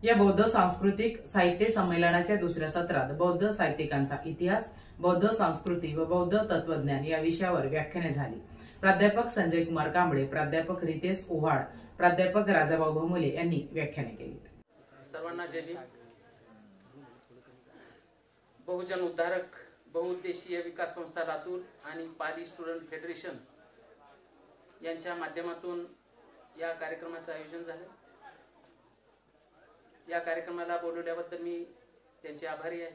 या बौद्ध सांस्कृतिक साहित्य संमेलनाच्या दुसऱ्या सत्रात बौद्ध साहित्यिकांचा इतिहास, बौद्ध संस्कृती व बौद्ध तत्वज्ञान या विषयावर व्याख्याने झाली। प्राध्यापक संजय कुमार कांबळे, प्राध्यापक रितेश ओव्हाळ, प्राध्यापक राजाभाऊ भोमुले यांनी व्याख्याने केली। सर्वांना जय भीम। बहुजन उद्धारक बहुउद्देशीय विकास संस्था लातूर आणि पाली स्टुडंट फेडरेशन यांच्या माध्यमातून या कार्यक्रमाचे आयोजन झाले। या कार्यक्रमाला बोलवल्याबद्दल मी त्यांचे आभारी आहे।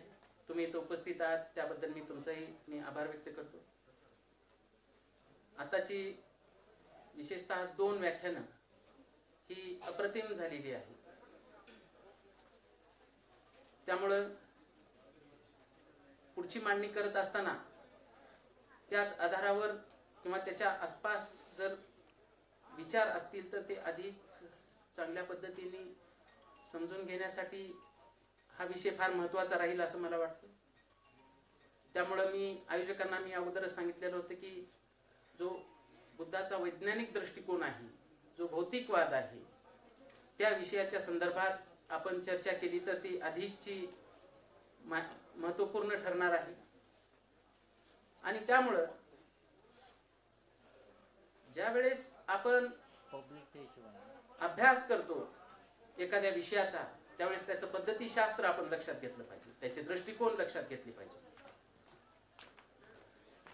तुम्ही इथे उपस्थित आहात त्याबद्दल मी तुमचाही आभार व्यक्त करतो। आताची विशेषतः 2 व्याख्यानं ही अप्रतिम झालेली आहे। त्यामुळे पुढची मांडणी करत असताना त्याच आधारावर किंवा त्याच्या आसपास जर विचार असतील तर ते अधिक चांगल्या पद्धतीने समजून घेण्यासाठी हा विषय फार महत्त्वाचा राहील असं मला वाटतं। त्यामुळे मी आयोजकांना अगोदरच सांगितलेलं होतं की जो बुद्धाचा वैज्ञानिक दृष्टिकोन आहे, जो भौतिकवाद आहे, त्या विषयाच्या संदर्भात आपण चर्चा केली तर ती अधिकची महत्त्वपूर्ण ठरणार आहे। आणि त्यामुळे ज्या वेळेस आपण अभ्यास करतो एखाद्या विषयाचा, त्यावेळेस त्याचं पद्धतीशास्त्र आपण लक्षात घेतलं पाहिजे, त्याचे दृष्टिकोन लक्षात घेतले पाहिजे।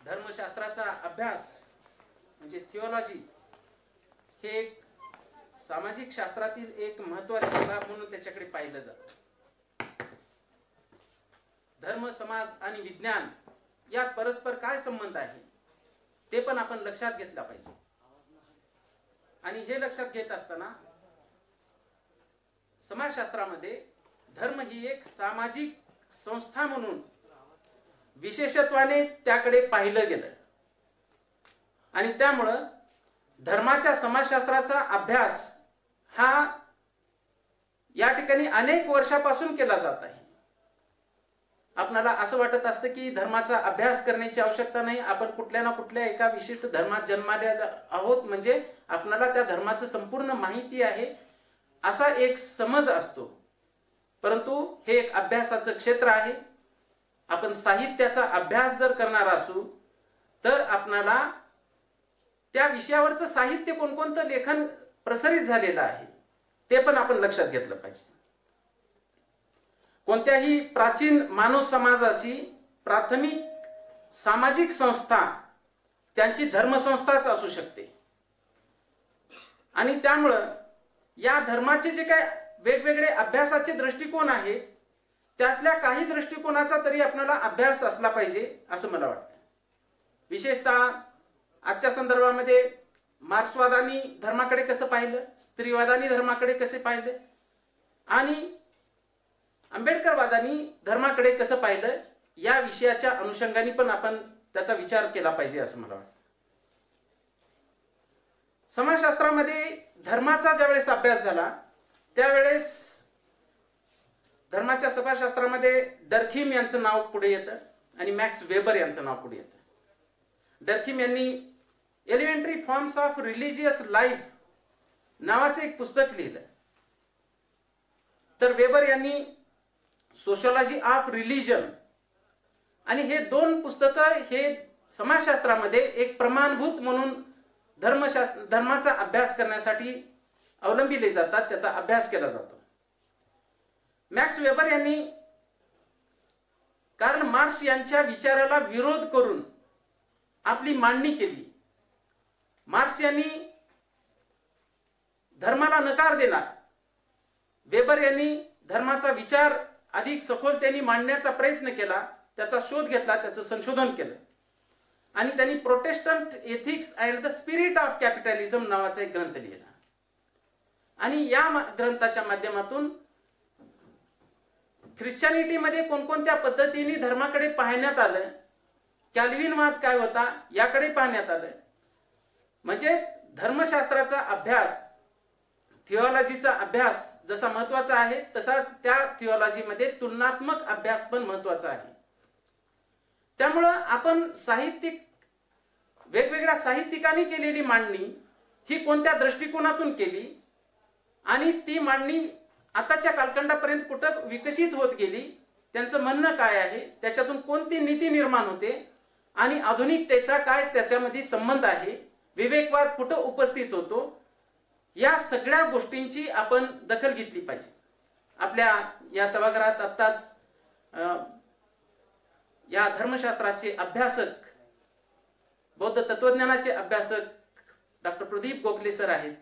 धर्मशास्त्राचा अभ्यास म्हणजे थिओलॉजी हे एक सामाजिक शास्त्रातील एक महत्त्वाचा भाग म्हणून त्याच्याकडे पाहिलं जातं। धर्म, समाज आणि विज्ञान यात परस्पर काय संबंध आहे ते पण आपण लक्षात घेतला पाहिजे। आणि हे लक्षात घेत असताना समाजशास्त्रामध्ये धर्म ही एक सामाजिक संस्था म्हणून विशेषत्वाने त्याकडे पाहिलं गेलं। आणि त्यामुळं धर्माच्या समाजशास्त्राचा अभ्यास हा या ठिकाणी अनेक वर्षापासून केला जात आहे। आपल्याला असं वाटत असतं की धर्माचा अभ्यास करण्याची आवश्यकता नाही, आपण कुठल्या ना कुठल्या एका विशिष्ट धर्मात जन्मलेला आहोत म्हणजे आपल्याला त्या धर्माचं संपूर्ण माहिती आहे असा एक समज असतो। परंतु हे एक अभ्यासाचं क्षेत्र आहे। आपण साहित्याचा अभ्यास जर करणार असू तर आपल्याला त्या विषयावरचं साहित्य कोणकोणतं लेखन प्रसारित झालेलं आहे ते पण आपण लक्षात घेतलं पाहिजे। कोणत्याही प्राचीन मानव समाजाची प्राथमिक सामाजिक संस्था त्यांची धर्मसंस्थाच असू शकते। आणि त्यामुळं या धर्माचे जे काही वेगवेगळे अभ्यासाचे दृष्टिकोन आहेत त्यातल्या काही दृष्टिकोनाचा तरी आपल्याला अभ्यास असला पाहिजे असं मला वाटतं। विशेषतः आजच्या संदर्भामध्ये मार्क्सवादानी धर्माकडे कसं पाहिलं, स्त्रीवादानी धर्माकडे कसे पाहिलं आणि आंबेडकरवादानी धर्माकडे कसं पाहिलं या विषयाच्या अनुषंगाने पण आपण त्याचा विचार केला पाहिजे असं मला वाटतं। समाजशास्त्रामध्ये धर्माचा ज्यावेळेस अभ्यास झाला त्यावेळेस धर्माच्या समाजशास्त्रामध्ये डर्खीम यांचं नाव पुढे येतं आणि मॅक्स वेबर यांचं नाव पुढे येतं। डर्खीम यांनी elementary forms of religious life नावाचं एक पुस्तक लिहिलं, तर वेबर यांनी सोशियोलॉजी ऑफ रिलिजन, आणि हे 2 पुस्तकं हे समाजशास्त्रामध्ये एक प्रमाणभूत म्हणून धर्माचा अभ्यास करण्यासाठी अवलंबिले जातात, त्याचा अभ्यास केला जातो। मॅक्स वेबर यांनी कार्ल मार्क्स यांच्या विचाराला विरोध करून आपली मांडणी केली। मार्क्स यांनी धर्माला नकार दिला, वेबर यांनी धर्माचा विचार अधिक सखोलतेने मांडण्याचा प्रयत्न केला, त्याचा शोध घेतला, त्याचं संशोधन केलं आणि त्यांनी Protestant ethics and the spirit of capitalism नावाचा एक ग्रंथ लिहिला। आणि या ग्रंथाच्या माध्यमातून ख्रिश्चनिटीमध्ये कोणकोणत्या पद्धतीने धर्माकडे पाहण्यात आलं, कॅल्विनवाद काय होता याकडे पाहण्यात आलं। म्हणजेच धर्मशास्त्राचा अभ्यास, थिओलॉजीचा अभ्यास जसा महत्त्वाचा आहे तसाच त्या थिओलॉजीमध्ये तुलनात्मक अभ्यास पण महत्त्वाचा आहे। त्यामुळे आपण साहित्यिक वेगवेगळ्या साहित्यिकांनी केलेली मांडणी ही कोणत्या दृष्टिकोनातून केली आणि ती मांडणी आताच्या कालखंडापर्यंत कुठं विकसित होत गेली, त्यांचं म्हणणं काय आहे, त्याच्यातून कोणती नीती निर्माण होते आणि आधुनिकतेचा काय त्याच्यामध्ये संबंध आहे, विवेकवाद कुठं उपस्थित होतो, या सगळ्या गोष्टींची आपण दखल घेतली पाहिजे. आपल्या या सभागृहात आत्ताच या धर्मशास्त्राचे अभ्यासक, बौद्ध तत्वज्ञानाचे अभ्यासक डॉक्टर प्रदीप गोखले सर आहेत.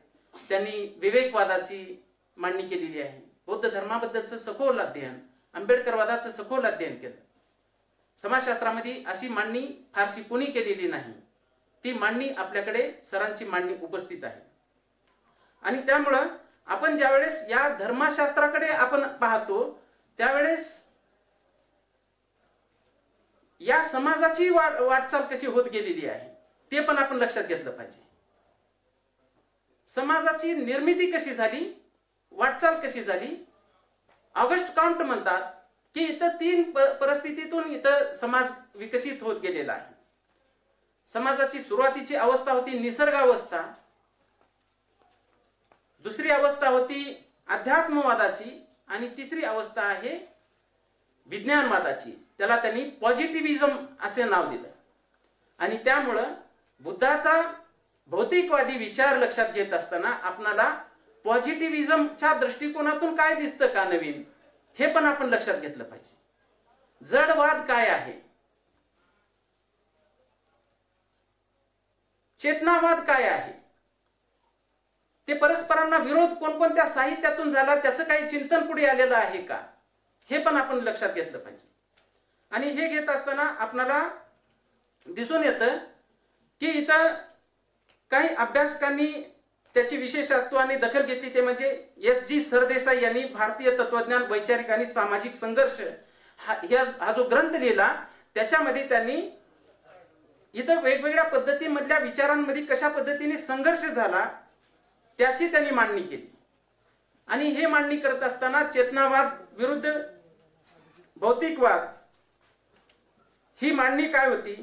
त्यांनी विवेकवादाची मांडणी केलेली आहे. बौद्ध धर्माबद्दलचं सखोल अध्ययन, आंबेडकरवादाचं सखोल अध्ययन केलं. समाजशास्त्रामध्ये अशी मांडणी फारशी कोणी केलेली नाही. ती मांडणी आपल्याकडे सरांची मांडणी उपस्थित आहे. आणि त्यामुळं आपण ज्यावेळेस या धर्मशास्त्राकडे आपण पाहतो त्यावेळेस या समाजाची वाटचाल कशी होत गेलेली आहे ते पण आपण लक्षात घेतलं पाहिजे. समाजाची निर्मिती कशी झाली, वाटचाल कशी झाली. ऑगस्ट काउंट म्हणतात की इथं 3 परिस्थितीतून इथं समाज विकसित होत गेलेला आहे. समाजाची सुरुवातीची अवस्था होती निसर्गावस्था, दुसरी अवस्था होती अध्यात्मवादाची आणि तिसरी अवस्था आहे विज्ञानवादाची. त्याला त्यांनी पॉझिटिव्हिजम असे नाव दिलं. आणि त्यामुळं बुद्धाचा भौतिकवादी विचार लक्षात घेत असताना आपणाला पॉझिटिव्हिजमच्या दृष्टिकोनातून काय दिसतं का नवीन, हे पण आपण लक्षात घेतलं पाहिजे. जडवाद काय आहे, चेतनावाद काय आहे, ते परस्परांना विरोध कोणकोणत्या साहित्यातून झाला, त्याचं काही चिंतन पुढे आलेलं आहे का, हे पण आपण लक्षात घेतलं पाहिजे. आणि हे घेत असताना आपल्याला दिसून येतं की इथं काही अभ्यासकांनी त्याची विशेषत्वाने दखल घेतली. ते म्हणजे S.G. सरदेसाई यांनी भारतीय तत्वज्ञान, वैचारिक आणि सामाजिक संघर्ष हा जो ग्रंथ लिहिला, त्याच्यामध्ये त्यांनी इथं वेगवेगळ्या पद्धतीमधल्या विचारांमध्ये कशा पद्धतीने संघर्ष झाला त्याची त्यांनी मांडणी केली. आणि हे मांडणी करत असताना चेतनावाद विरुद्ध भौतिकवाद ही मांडणी काय होती,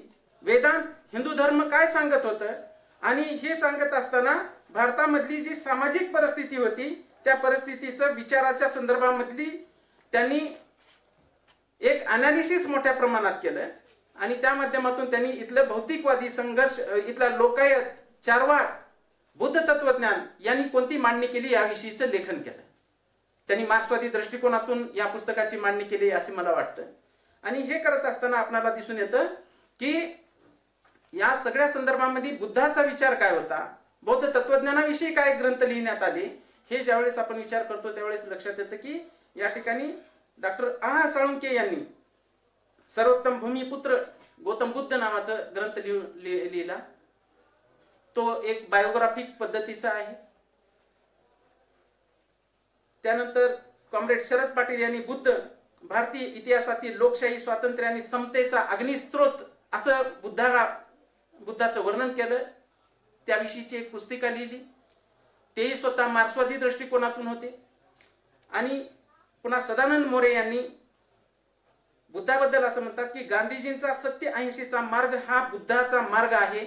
वेदांत, हिंदू धर्म काय सांगत होतं, आणि हे सांगत असताना भारतामधली जी सामाजिक परिस्थिती होती त्या परिस्थितीचं विचाराच्या संदर्भामधली त्यांनी एक अनालिसिस मोठ्या प्रमाणात केलं. आणि त्या माध्यमातून त्यांनी इथलं भौतिकवादी संघर्ष, इथला लोकायत, चारवाक, बुद्ध तत्वज्ञान यांनी कोणती मांडणी केली याविषयीचं लेखन केलं. त्यांनी मार्क्सवादी दृष्टिकोनातून या पुस्तकाची मांडणी केली असे मला वाटतं. आणि हे करत असताना आपल्याला दिसून येतं की या सगळ्या संदर्भामध्ये बुद्धाचा विचार काय होता, बौद्ध तत्वज्ञानाविषयी काय ग्रंथ लिहिण्यात आले, हे ज्यावेळेस आपण विचार करतो त्यावेळेस लक्षात येतं की या ठिकाणी डॉक्टर आ साळुंके यांनी सर्वोत्तम भूमिपुत्र गौतम बुद्ध नावाचा ग्रंथ लिहिला. तो एक बायोग्राफिक पद्धतीचा आहे. त्यानंतर कॉम्रेड शरद पाटील यांनी बुद्ध भारतीय इतिहासातील लोकशाही, स्वातंत्र्य आणि समतेचा अग्निस्त्रोत असं बुद्धाचं वर्णन केलं. त्याविषयीची एक पुस्तिका लिहिली. तेही स्वतः मार्क्सवादी दृष्टिकोनातून होते. आणि पुन्हा सदानंद मोरे यांनी बुद्धाबद्दल असं म्हणतात की गांधीजींचा सत्य अहिंसेचा मार्ग हा बुद्धाचा मार्ग आहे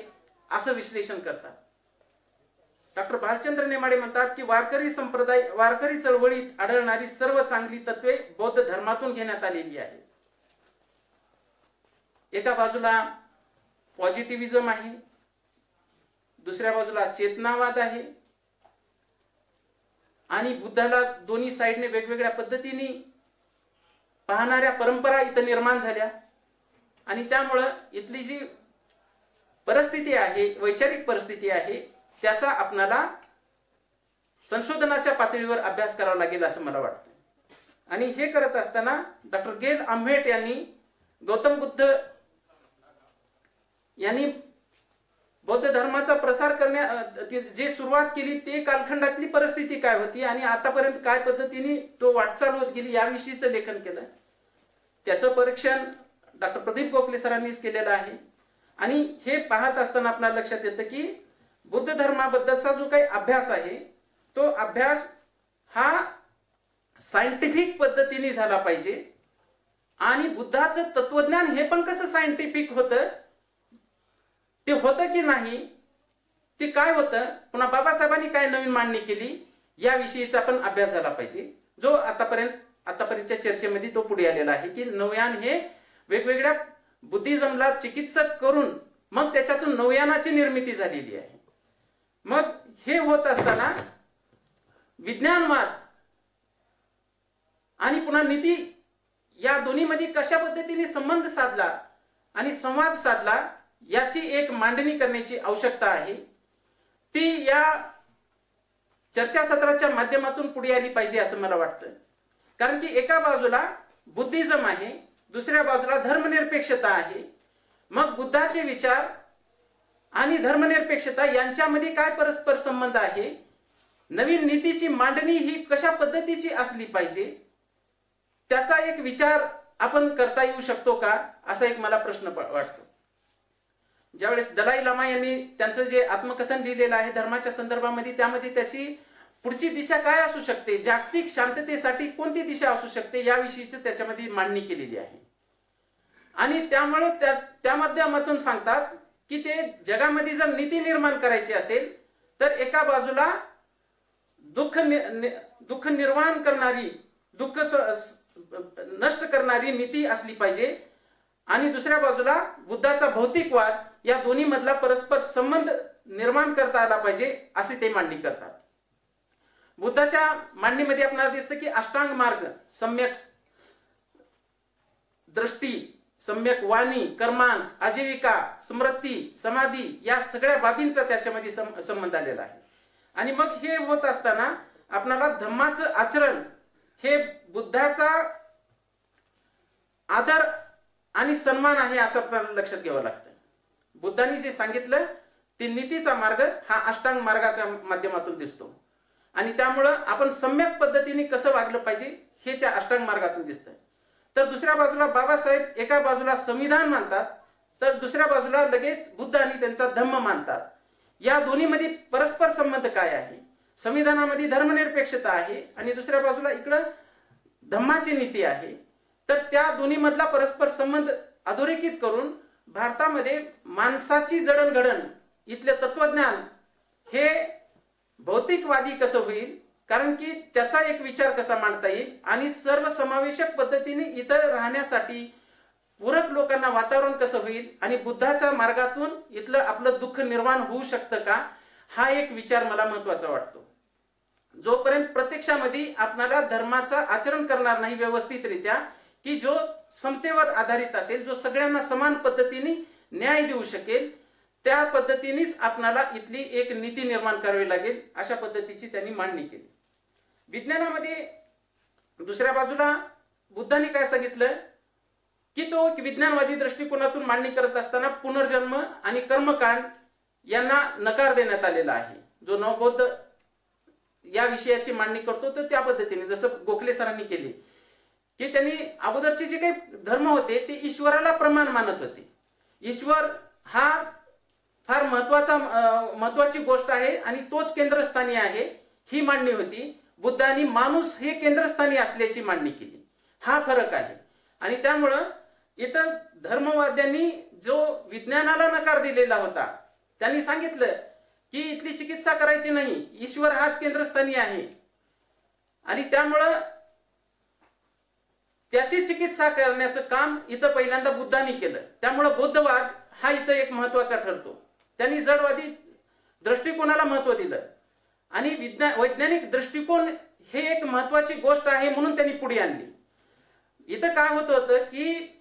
असं विश्लेषण करतात. डॉक्टर भालचंद्र नेमाडे म्हणतात की वारकरी चळवळीत आढळणारी सर्व चांगली तत्वे बौद्ध धर्मातून घेण्यात आलेली आहेत. एका बाजूला पॉझिटिव्हिजम आहे, दुसऱ्या बाजूला चेतनावाद आहे. आणि बुद्धाला दोन्ही साइडने वेगवेगळ्या पद्धतीने पाहणाऱ्या परंपरा इथं निर्माण झाल्या. आणि त्यामुळं इथली जी परिस्थिती आहे, वैचारिक परिस्थिती आहे, त्याचा आपणाला संशोधनाच्या पातळीवर अभ्यास करावा लागेल असं मला वाटतं. आणि हे करत असताना डॉक्टर गेल आम्हेट यांनी गौतम बुद्ध यांनी बौद्ध धर्माचा प्रसार जे सुरुवात केली ते कालखंडातली परिस्थिती काय होती आणि आतापर्यंत काय पद्धतीने तो वाटचाल होत गेली याविषयीचं लेखन केलं. त्याचं परीक्षण डॉक्टर प्रदीप गोखले सरांनीच केलेलं आहे. आणि हे पाहत असताना आपल्याला लक्षात येतं की बुद्ध धर्माबद्दलचा जो काही अभ्यास आहे तो अभ्यास हा सायंटिफिक पद्धतीने झाला पाहिजे. आणि बुद्धाचं तत्वज्ञान हे पण कसं सायंटिफिक होतं, ते होतं की नाही, ते काय होतं, पुन्हा बाबासाहेबांनी काय नवीन मांडणी केली याविषयीचा पण अभ्यास झाला पाहिजे. जो आतापर्यंतच्या चर्चेमध्ये तो पुढे आलेला आहे की नवयान हे वेगवेगळ्या बुद्धिझमला चिकित्सक करून मग त्याच्यातून नवयानाची निर्मिती झालेली आहे. मग हे होत असताना विज्ञानवाद आणि पुन्हा नीती या दोन्हीमध्ये कशा पद्धतीने संबंध साधला आणि संवाद साधला याची एक मांडणी करण्याची आवश्यकता आहे. ती या चर्चासत्राच्या माध्यमातून पुढे आली पाहिजे असं मला वाटतं. कारण की एका बाजूला बुद्धिझम आहे, दुसऱ्या बाजूला धर्मनिरपेक्षता आहे. मग बुद्धाचे विचार आणि धर्मनिरपेक्षता यांच्यामध्ये काय परस्पर संबंध आहे, नवीन नीतीची मांडणी ही कशा पद्धतीची असली पाहिजे, त्याचा एक विचार आपण करता येऊ शकतो का, असा एक मला प्रश्न वाटतो. ज्यावेळेस दलाई लामा यांनी त्यांचं जे आत्मकथन लिहिलेलं आहे धर्माच्या संदर्भामध्ये, त्यामध्ये त्याची पुढची दिशा काय असू शकते, जागतिक शांततेसाठी कोणती दिशा असू शकते याविषयीच त्याच्यामध्ये मांडणी केलेली आहे. आणि त्यामुळे त्या माध्यमातून सांगतात की ते जगामध्ये जर नीती निर्माण करायची असेल तर एका बाजूला दुःख निर्माण करणारी, दुःख नष्ट करणारी नीती असली पाहिजे आणि दुसऱ्या बाजूला बुद्धाचा भौतिकवाद, या दोन्ही मधला परस्पर संबंध निर्माण करता आला पाहिजे असे ते मांडणी करतात. बुद्धाच्या मांडणीमध्ये आपल्याला दिसतं की अष्टांग मार्ग, सम्यक दृष्टी, सम्यक वाणी, कर्मांत, आजीविका, स्मृती, समाधी या सगळ्या बाबींचा त्याच्यामध्ये संबंध आलेला आहे. आणि मग हे होत असताना आपल्याला धम्माचं आचरण हे बुद्धाचा आदर आणि सन्मान आहे असं आपल्याला लक्षात घ्यावं लागतं. बुद्धांनी जे सांगितलं ते नीतीचा मार्ग हा अष्टांग मार्गाच्या माध्यमातून दिसतो आणि त्यामुळं आपण सम्यक पद्धतीने कसं वागलं पाहिजे हे त्या अष्टांग मार्गातून दिसतं. तर दुसऱ्या बाजूला बाबासाहेब एका बाजूला संविधान मानतात तर दुसऱ्या बाजूला लगेच बुद्ध आणि त्यांचा धम्म मानतात. या दोन्हीमध्ये परस्पर संबंध काय आहे, संविधानामध्ये धर्मनिरपेक्षता आहे आणि दुसऱ्या बाजूला इकडं धम्माची नीती आहे. तर त्या दोन्ही मधला परस्पर संबंध अधोरेखित करून भारतामध्ये माणसाची जडणघडण, इथले तत्वज्ञान हे भौतिकवादी कसं होईल, कारण की त्याचा एक विचार कसा मांडता येईल आणि सर्वसमावेशक पद्धतीने इथं राहण्यासाठी पूरक लोकांना वातावरण कसं होईल आणि बुद्धाच्या मार्गातून इथलं आपलं दुःख निर्माण होऊ शकतं का, हा एक विचार मला महत्वाचा वाटतो. जोपर्यंत प्रत्यक्षामध्ये आपल्याला धर्माचा आचरण करणार नाही व्यवस्थितरित्या, की जो समतेवर आधारित असेल, जो सगळ्यांना समान पद्धतीने न्याय देऊ शकेल, त्या पद्धतीनेच आपल्याला इथली एक नीती निर्माण करावी लागेल, अशा पद्धतीची त्यांनी मांडणी केली. विज्ञानामध्ये दुसऱ्या बाजूला बुद्धांनी काय सांगितलं की तो विज्ञानवादी दृष्टिकोनातून मांडणी करत असताना पुनर्जन्म आणि कर्मकांड यांना नकार देण्यात आलेला आहे. जो नवबौद्ध या विषयाची मांडणी करतो तर त्या पद्धतीने जसं गोखले सरांनी केली की त्यांनी अगोदरचे जे काही धर्म होते ते ईश्वराला प्रमाण मानत होते. ईश्वर हा फार महत्वाची गोष्ट आहे आणि तोच केंद्रस्थानी आहे ही मांडणी होती. बुद्धांनी माणूस हे केंद्रस्थानी असल्याची मांडणी केली. हा फरक आहे. आणि त्यामुळं इथं धर्मवाद्यांनी जो विज्ञानाला नकार दिलेला होता त्यांनी सांगितलं की इथली चिकित्सा करायची नाही, ईश्वर हाच केंद्रस्थानी आहे आणि त्यामुळं त्याची चिकित्सा करण्याचं काम इथं पहिल्यांदा बुद्धांनी केलं. त्यामुळं बुद्धवाद हा इथं एक महत्वाचा ठरतो. त्यांनी जडवादी दृष्टिकोनाला महत्व दिलं आणि वैज्ञानिक दृष्टिकोन हे एक महत्वाची गोष्ट आहे म्हणून त्यांनी पुढे आणली. इथं काय होत होतं की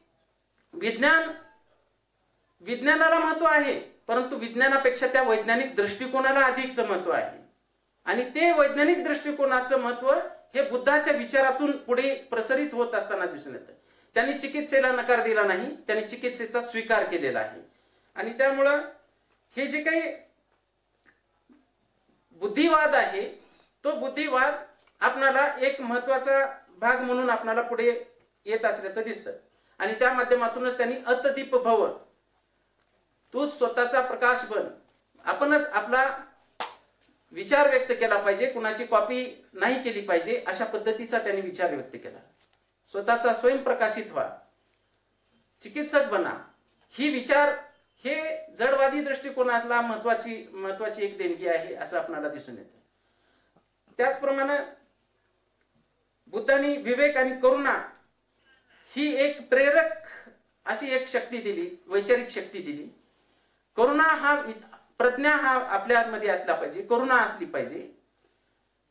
विज्ञानाला महत्व आहे, परंतु विज्ञानापेक्षा त्या वैज्ञानिक दृष्टिकोनाला अधिकचं महत्व आहे आणि ते वैज्ञानिक दृष्टिकोनाचं महत्व हे बुद्धाच्या विचारातून पुढे प्रसारित होत असताना दिसून येतं. त्यांनी चिकित्सेला नकार दिला नाही, त्यांनी चिकित्सेचा स्वीकार केलेला आहे. आणि त्यामुळं हे जे काही बुद्धिवाद आहे तो बुद्धिवाद आपणाला एक महत्वाचा भाग म्हणून आपणाला पुढे येत असल्याचं दिसतं. आणि त्या माध्यमातूनच त्यांनी अतदीप भव, तू स्वतःचा प्रकाश बन, आपणच आपला विचार व्यक्त केला पाहिजे, कुणाची कॉपी नाही केली पाहिजे, अशा पद्धतीचा त्यांनी विचार व्यक्त केला. स्वतःचा स्वयंप्रकाशित व्हा, चिकित्सक बना, ही विचार हे जडवादी दृष्टिकोनातला महत्वाची एक देणगी आहे असं आपल्याला दिसून येतं. त्याचप्रमाणे बुद्धांनी विवेक आणि करुणा ही एक प्रेरक अशी एक शक्ती दिली, वैचारिक शक्ती दिली. करुणा हा प्रज्ञा हा आपल्यामध्ये असला पाहिजे, करुणा असली पाहिजे,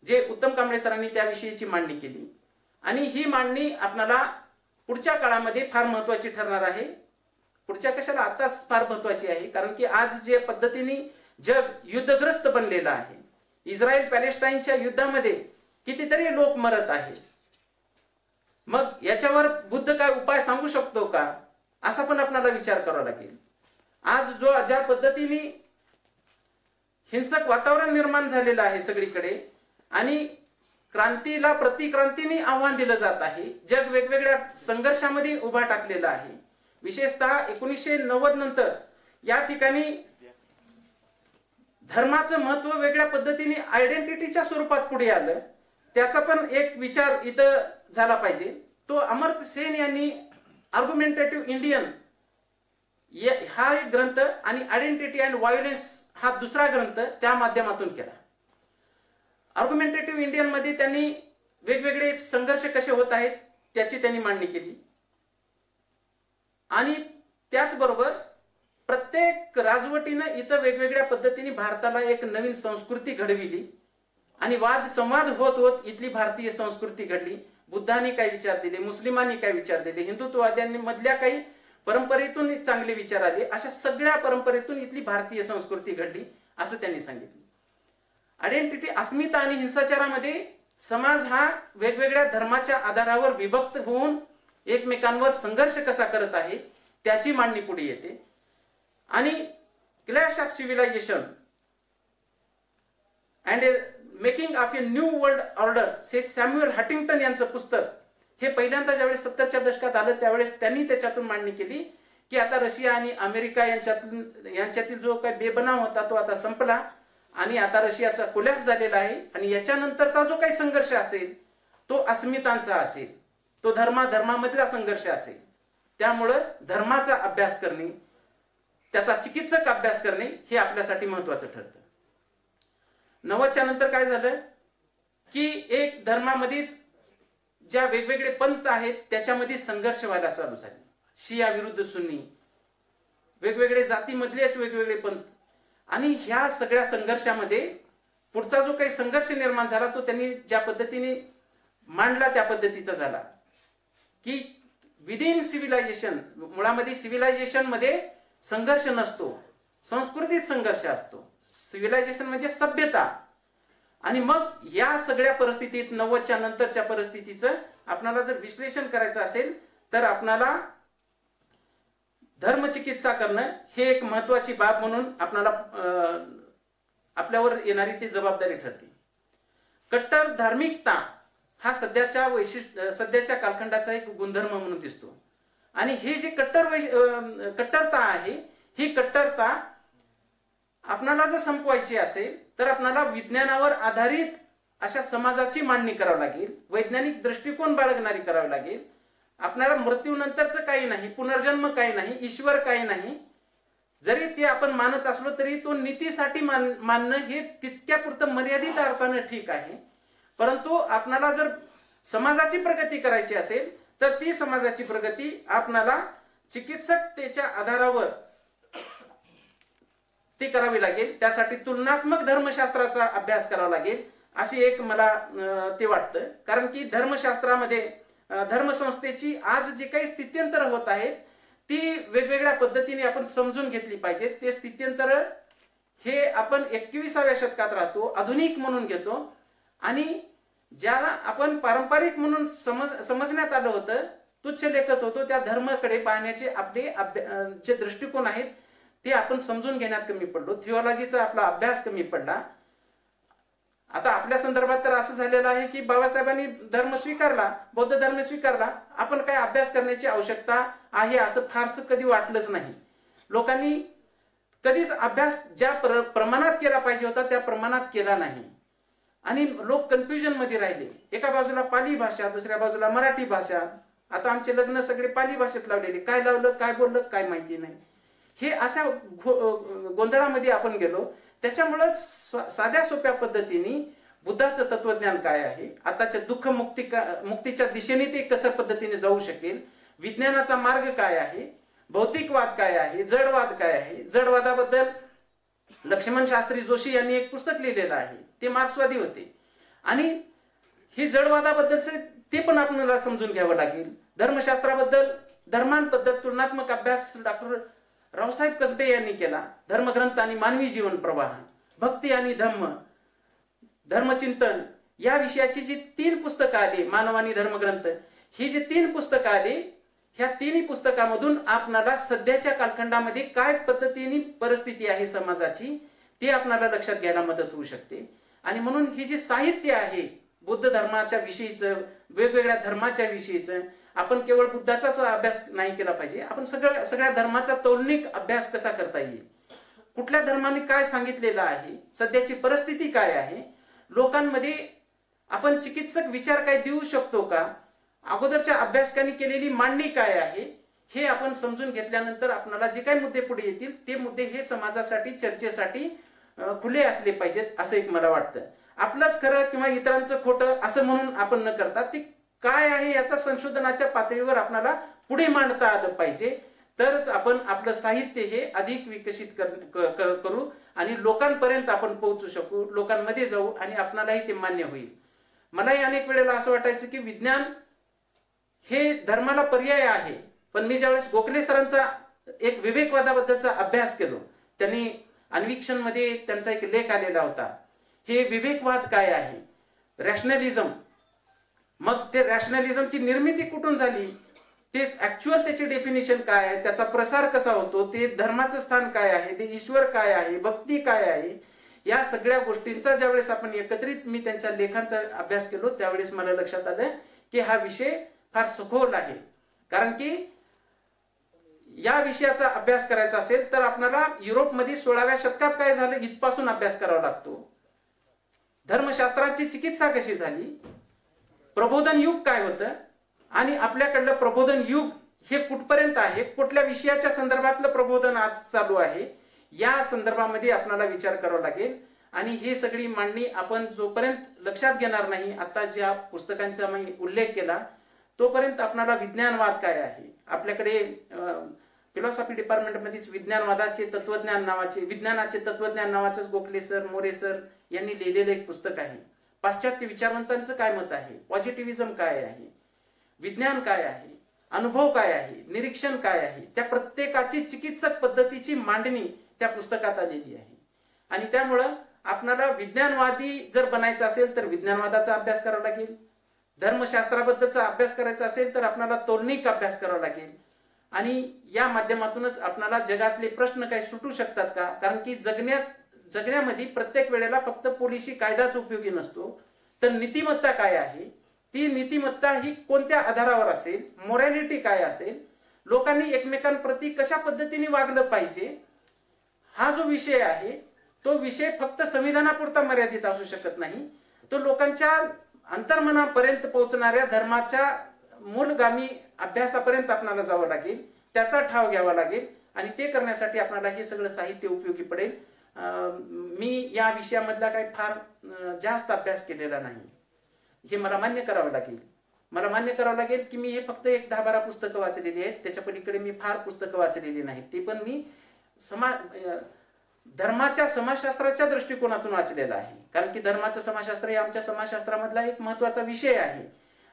जे उत्तम कांबळे सरांनी त्याविषयीची मांडणी केली. आणि ही मांडणी आपल्याला पुढच्या काळामध्ये फार महत्वाची ठरणार आहे. पुढच्या कशाला, आताच फार महत्वाची आहे. कारण की आज जे पद्धतीने जग युद्धग्रस्त बनलेलं आहे, इस्रायल पॅलेस्टाईनच्या युद्धामध्ये कितीतरी लोक मरत आहे. मग याच्यावर बुद्ध काय उपाय सांगू शकतो का, असा पण आपल्याला विचार करावा लागेल. आज ज्या पद्धतीने हिंसक वातावरण निर्माण झालेलं आहे सगळीकडे आणि क्रांतीला प्रतिक्रांतीने आव्हान दिलं जात आहे, जग वेगवेगळ्या संघर्षामध्ये उभा टाकलेला आहे. विशेषतः 1990 नंतर या ठिकाणी धर्माचं महत्व वेगळ्या पद्धतीने आयडेंटिटीच्या स्वरूपात पुढे आलं. त्याचा पण एक विचार इथं झाला पाहिजे. तो अमर्त्य सेन यांनी आर्ग्युमेंटेटिव्ह इंडियन हा एक ग्रंथ आणि आयडेंटिटी अँड व्हायोलेन्स हा दुसरा ग्रंथ त्या माध्यमातून केला. आर्ग्युमेंटेटिव्ह इंडियन मध्ये त्यांनी वेगवेगळे संघर्ष कसे होत आहेत त्याची त्यांनी मांडणी केली. आणि त्याचबरोबर प्रत्येक राजवटीनं इथं वेगवेगळ्या पद्धतीने भारताला एक नवीन संस्कृती घडविली आणि वाद संवाद होत होत इथली भारतीय संस्कृती घडली. बुद्धांनी काय विचार दिले, मुस्लिमांनी काय विचार दिले, हिंदुत्ववाद्यांनी मधल्या काही परंपरेतून चांगले विचार आले, अशा सगळ्या परंपरेतून इथली भारतीय संस्कृती घडली असं त्यांनी सांगितलं. आयडेंटिटी, अस्मिता आणि हिंसाचारामध्ये समाज हा वेगवेगळ्या धर्माच्या आधारावर विभक्त होऊन एकमेकांवर संघर्ष कसा करत आहे त्याची मांडणी पुढे येते. आणि clash of civilisation and making of a new world order हे सॅम्युअल हंटिंग्टन यांचं पुस्तक हे पहिल्यांदा ज्यावेळेस 70च्या दशकात आलं त्यावेळेस त्यांनी त्याच्यातून मांडणी केली की आता रशिया आणि अमेरिका यांच्यातील जो काही बेबनाव होता तो आता संपला आणि आता रशियाचा कोलॅप्स झालेला आहे आणि याच्यानंतरचा जो काही संघर्ष असेल तो अस्मितांचा असेल, तो धर्मामधला संघर्ष असेल. त्यामुळं धर्माचा अभ्यास करणे, त्याचा चिकित्सक अभ्यास करणे हे आपल्यासाठी महत्वाचं ठरतं. 90च्या नंतर काय झालं की एक धर्मामध्येच ज्या वेगवेगळे पंथ आहेत त्याच्यामध्ये संघर्ष व्हायला चालू झाले. शिया विरुद्ध सुन्नी, वेगवेगळे जातीमधलेच वेगवेगळे पंथ. आणि ह्या सगळ्या संघर्षामध्ये पुढचा जो काही संघर्ष निर्माण झाला तो त्यांनी ज्या पद्धतीने मांडला त्या पद्धतीचा झाला की विदिन सिव्हिलायझेशन, मुळामध्ये सिव्हिलायझेशन मध्ये संघर्ष नसतो, संस्कृतीत संघर्ष असतो. सिव्हिलायझेशन म्हणजे सभ्यता. आणि मग या सगळ्या परिस्थितीत 90च्या नंतरच्या परिस्थितीचं आपल्याला जर विश्लेषण करायचं असेल तर आपल्याला धर्मचिकित्सा करणं हे एक महत्वाची बाब म्हणून आपल्याला आपल्यावर येणारी ती जबाबदारी ठरते. कट्टर धार्मिकता हा सध्याच्या कालखंडाचा एक गुणधर्म म्हणून दिसतो. आणि हे जे कट्टरता आहे ही कट्टरता आपणाला जर संपवायची असेल तर आपणाला विज्ञानावर आधारित अशा समाजाची मांडणी करावी लागेल, वैज्ञानिक दृष्टिकोन बाळगणारी करावी लागेल. आपल्याला मृत्यूनंतरचं काही नाही, पुनर्जन्म काही नाही, ईश्वर काही नाही. जरी ते आपण मानत असलो तरी तो नीतीसाठी मानणं हे तितक्यापुरतं मर्यादित अर्थानं ठीक आहे. परंतु आपणाला जर समाजाची प्रगती करायची असेल तर ती समाजाची प्रगती आपणाला चिकित्सकतेच्या आधारावर ती करावी लागेल. त्यासाठी तुलनात्मक धर्मशास्त्राचा अभ्यास करावा लागेल अशी एक मला ते वाटतं. कारण की धर्मशास्त्रामध्ये धर्मसंस्थेची आज जे काही स्थित्यंतर होत आहेत ती वेगवेगळ्या पद्धतीने आपण समजून घेतली पाहिजेत. ते स्थित्यंतर हे आपण 21व्या शतकात राहतो, आधुनिक म्हणून घेतो आणि ज्याला आपण पारंपरिक म्हणून समजण्यात आलं होतं, तुच्छ लेखत होतो, त्या धर्माकडे पाहण्याचे आपले जे दृष्टिकोन आहेत ते आपण समजून घेण्यात कमी पडलो. थिओलॉजीचा आपला अभ्यास कमी पडला. आता आपल्या संदर्भात तर असं झालेलं आहे की बाबासाहेबांनी धर्म स्वीकारला, बौद्ध धर्म स्वीकारला, आपण काय अभ्यास करण्याची आवश्यकता आहे असं फारसं कधी वाटलंच नाही. लोकांनी कधीच अभ्यास ज्या प्रमाणात केला पाहिजे होता त्या प्रमाणात केला नाही आणि लोक कन्फ्युजन मध्ये राहिले. एका बाजूला पाली भाषा, दुसऱ्या बाजूला मराठी भाषा. आता आमचे लग्न सगळे पाली भाषेत लावलेले, काय लावलं काय बोललं काय माहिती नाही. हे अशा गोंधळामध्ये आपण गेलो. त्याच्यामुळे साध्या सोप्या पद्धतीने बुद्धाचं तत्वज्ञान काय आहे, आताच्या दुःख मुक्तीच्या दिशेने ते कसं पद्धतीने जाऊ शकेल, विज्ञानाचा मार्ग काय आहे, भौतिकवाद काय आहे, जडवाद काय आहे. जडवादाबद्दल लक्ष्मण शास्त्री जोशी यांनी एक पुस्तक लिहिलेलं आहे, ते मार्क्सवादी होते. आणि हे जडवादाबद्दलचे ते पण आपल्याला समजून घ्यावं लागेल. धर्मशास्त्राबद्दल, धर्मांबद्दल तुलनात्मक अभ्यास डॉक्टर रावसाहेब कसबे यांनी केला. धर्मग्रंथ आणि मानवी जीवन प्रवाह, भक्ती आणि धम्म, धर्मचिंतन या विषयाची जी 3 पुस्तकं आली, मानव आणि धर्मग्रंथ, ही जी 3 पुस्तकं आली, ह्या 3 पुस्तकामधून आपणाला सध्याच्या कालखंडामध्ये काय पद्धतीने परिस्थिती आहे समाजाची ते आपणाला लक्षात घ्यायला मदत होऊ शकते. आणि म्हणून ही जी साहित्य आहे बुद्ध धर्माच्या विषयीचं, वेगवेगळ्या धर्माच्या विषयीचं, आपण केवळ बुद्धाचाच अभ्यास नाही केला पाहिजे, आपण सगळ्या धर्माचा तौलनिक अभ्यास कसा करता येईल, कुठल्या धर्माने काय सांगितलेलं आहे, सध्याची परिस्थिती काय आहे, लोकांमध्ये आपण चिकित्सक विचार काय देऊ शकतो का, अगोदरच्या अभ्यासकांनी केलेली मांडणी काय आहे, हे आपण समजून घेतल्यानंतर आपल्याला जे काही मुद्दे पुढे येतील ते मुद्दे हे समाजासाठी, चर्चेसाठी खुले असले पाहिजेत, असं एक मला वाटतं. आपलंच खरं किंवा इतरांचं खोटं असं म्हणून आपण न करता ते काय आहे याचा संशोधनाच्या पातळीवर आपल्याला पुढे मांडता आलं पाहिजे. तरच आपण आपलं साहित्य हे अधिक विकसित करू आणि लोकांपर्यंत आपण पोहोचू शकू, लोकांमध्ये जाऊ आणि आपणालाही ते मान्य होईल. मलाही अनेक वेळेला असं वाटायचं की विज्ञान हे धर्माला पर्याय आहे, पण मी ज्यावेळेस गोखले सरांचा एक विवेकवादाबद्दलचा अभ्यास केलो, त्यांनी अन्वीक्षण मध्ये त्यांचा एक लेख आलेला होता, हे विवेकवाद काय आहे, रॅशनलिझम. मग ते रॅशनलिझमची निर्मिती कुठून झाली, ते ऍक्च्युअल त्याची डेफिनेशन काय आहे, त्याचा प्रसार कसा होतो, ते धर्माचं स्थान काय आहे, ते ईश्वर काय आहे, भक्ती काय आहे, या सगळ्या गोष्टींचा ज्यावेळेस आपण एकत्रित मी त्यांच्या लेखांचा अभ्यास केलो त्यावेळेस मला लक्षात आलं की हा विषय फार सखोल आहे. कारण की या विषयाचा अभ्यास करायचा असेल तर आपल्याला युरोपमध्ये 16व्या शतकात काय झालं इथपासून अभ्यास करावा लागतो. धर्मशास्त्राची चिकित्सा कशी झाली, प्रबोधन युग काय होतं आणि आपल्याकडलं प्रबोधन युग हे कुठपर्यंत आहे, कुठल्या विषयाच्या संदर्भातलं प्रबोधन आज चालू आहे, या संदर्भामध्ये आपल्याला विचार करावा लागेल. आणि ही सगळी मांडणी आपण जोपर्यंत लक्षात घेणार नाही, आता ज्या पुस्तकांचा मी उल्लेख केला तोपर्यंत आपल्याला विज्ञानवाद काय आहे, आपल्याकडे फिलॉसॉफी डिपार्टमेंट मध्येच विज्ञानवादाचे तत्वज्ञान नावाचे, विज्ञानाचे तत्वज्ञान नावाचंच गोखले सर, मोरे सर यांनी लिहिलेलं एक पुस्तक आहे. पाश्चात्य विचारवंतांचं काय मत आहे, पॉझिटिव्हिझम काय आहे, विज्ञान काय आहे, अनुभव काय आहे, निरीक्षण काय आहे, त्या प्रत्येकाची चिकित्सक पद्धतीची मांडणी त्या पुस्तकात आलेली आहे. आणि त्यामुळं आपल्याला विज्ञानवादी जर बनायचं असेल तर विज्ञानवादाचा अभ्यास करावा लागेल, धर्मशास्त्राबद्दलचा अभ्यास करायचा असेल तर आपल्याला तौलनिक अभ्यास करावा लागेल. आणि या माध्यमातूनच आपल्याला जगातले प्रश्न काही सुटू शकतात का, कारण की जगण्यामध्ये प्रत्येक वेळेला फक्त पोलिसी कायदाच उपयोगी नसतो, तर नीतिमत्ता काय आहे, ती नीतिमत्ता ही कोणत्या आधारावर असेल, मोरॅलिटी काय असेल, लोकांनी एकमेकांप्रती कशा पद्धतीने वागलं पाहिजे, हा जो विषय आहे तो विषय फक्त संविधानापुरता मर्यादित असू शकत नाही, तो लोकांच्या अंतर्मनापर्यंत पोहोचणाऱ्या धर्माच्या मूलगामी अभ्यासापर्यंत आपल्याला जावं लागेल, त्याचा ठाव घ्यावा लागेल. आणि ते करण्यासाठी आपल्याला हे सगळं साहित्य उपयोगी पडेल. मी या विषयामधला काही फार जास्त अभ्यास केलेला नाही, हे मला मान्य करावं लागेल. मला मान्य करावं लागेल की मी हे फक्त एक 10-12 पुस्तकं वाचलेली आहेत, त्याच्या पलीकडे मी फार पुस्तकं वाचलेली नाहीत. ते पण मी धर्माच्या समाजशास्त्राच्या दृष्टिकोनातून वाचलेलं आहे, कारण की धर्माचं समाजशास्त्र हे आमच्या समाजशास्त्रामधला एक महत्वाचा विषय आहे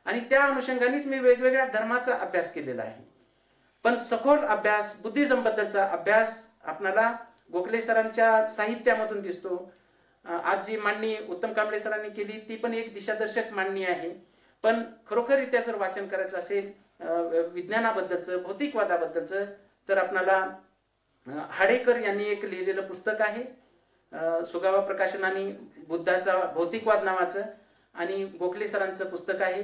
आणि त्या अनुषंगानेच मी वेगवेगळ्या धर्माचा अभ्यास केलेला आहे. पण सखोल अभ्यास, बुद्धिझम बद्दलचा अभ्यास आपल्याला गोखले सरांच्या साहित्यामधून दिसतो. आज जी मांडणी उत्तम कांबळे सरांनी केली ती पण एक दिशादर्शक मांडणी आहे. पण खरोखररित्या जर वाचन करायचं असेल विज्ञानाबद्दलचं, भौतिकवादाबद्दलचं, तर आपल्याला हाडेकर यांनी एक लिहिलेलं पुस्तक आहे सुगावा प्रकाशनाने, बुद्धाचा भौतिकवाद नावाचं, आणि गोखले सरांचं पुस्तक आहे.